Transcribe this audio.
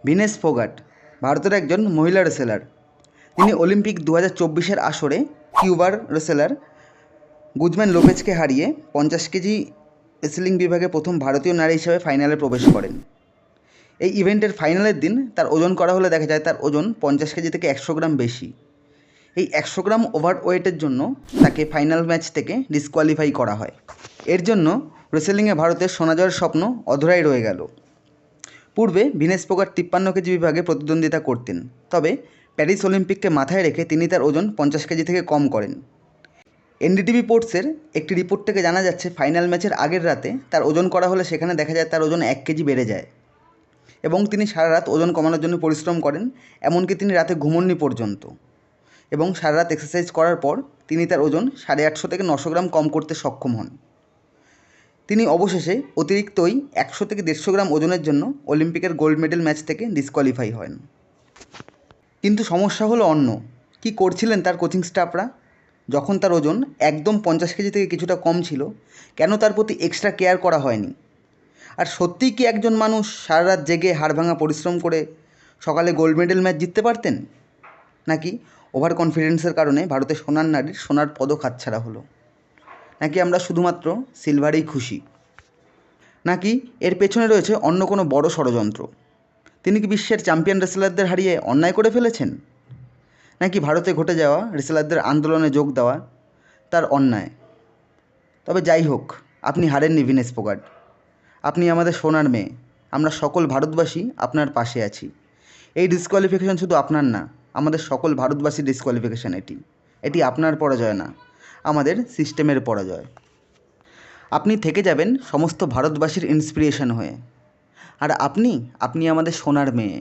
ভিনেস ফোগাট ভারতের একজন মহিলা রেসলার। তিনি অলিম্পিক 2024-এর আসরে কিউবার রেসলার গুজম্যান লোপেজকে হারিয়ে 50 কেজি রেসলিং বিভাগে প্রথম ভারতীয় নারী হিসেবে ফাইনালে প্রবেশ করেন। এই ইভেন্টের ফাইনালের দিন তার ওজন করা হলে দেখা যায় তার ওজন 50 কেজি থেকে 100 গ্রাম বেশি। এই 100 গ্রাম ওভার ওয়েটের জন্য তাকে ফাইনাল ম্যাচ থেকে ডিসকোয়ালিফাই করা হয়। এর জন্য রেসলিংয়ে ভারতের সোনা জয়ের স্বপ্ন অধরাই রয়ে গেল। পূর্বে ভিনেস ফোগাট 53 কেজি বিভাগে প্রতিদ্বন্দ্বিতা করতেন, তবে প্যারিস অলিম্পিককে মাথায় রেখে তিনি তার ওজন 50 কেজি থেকে কম করেন। এনডিটিভি স্পোর্টসের একটি রিপোর্ট থেকে জানা যাচ্ছে ফাইনাল ম্যাচের আগের রাতে তার ওজন করা হলে সেখানে দেখা যায় তার ওজন 1 কেজি বেড়ে যায় এবং তিনি সারা রাত ওজন কমানোর জন্য পরিশ্রম করেন, এমনকি তিনি রাতে ঘুমননি পর্যন্ত। এবং সারা রাত এক্সারসাইজ করার পর তিনি তার ওজন 850 থেকে 900 গ্রাম কম করতে সক্ষম হন। তিনি অবশেষে অতিরিক্ত ওই 100 থেকে 150 গ্রাম ওজনের জন্য অলিম্পিকের গোল্ড মেডেল ম্যাচ থেকে ডিসকোয়ালিফাই হন। কিন্তু সমস্যা হলো অন্য। কী করছিলেন তার কোচিং স্টাফরা? যখন তার ওজন একদম 50 কেজি থেকে কিছুটা কম ছিল, কেন তার প্রতি এক্সট্রা কেয়ার করা হয়নি? আর সত্যিই কি একজন মানুষ সারা রাত জেগে হাড়ভাঙা পরিশ্রম করে সকালে গোল্ড মেডেল ম্যাচ জিততে পারতেন? নাকি ওভার কনফিডেন্সের কারণে ভারতের সোনার নারীর সোনার পদক হাতছাড়া হলো? নাকি আমরা শুধুমাত্র সিলভারেই খুশি? নাকি এর পেছনে রয়েছে অন্য কোনো বড় ষড়যন্ত্র? তিনি কি বিশ্বের চ্যাম্পিয়ন রেসলারদের হারিয়ে অন্যায় করে ফেলেছেন? নাকি ভারতে ঘটে যাওয়া রেসলারদের আন্দোলনে যোগ দেওয়া তার অন্যায়? তবে যাই হোক, আপনি হারেননি ভিনেস ফোগাট। আপনি আমাদের সোনার মেয়ে। আমরা সকল ভারতবাসী আপনার পাশে আছি। এই ডিসকোয়ালিফিকেশন শুধু আপনার না, আমাদের সকল ভারতবাসীর ডিসকোয়ালিফিকেশন। এটি আপনার পরাজয় না, আমাদের সিস্টেমের পরাজয়। আপনি থেকে যাবেন সমস্ত ভারতবাসীর ইন্সপিরেশন হয়ে। আর আপনি আমাদের সোনার মেয়ে।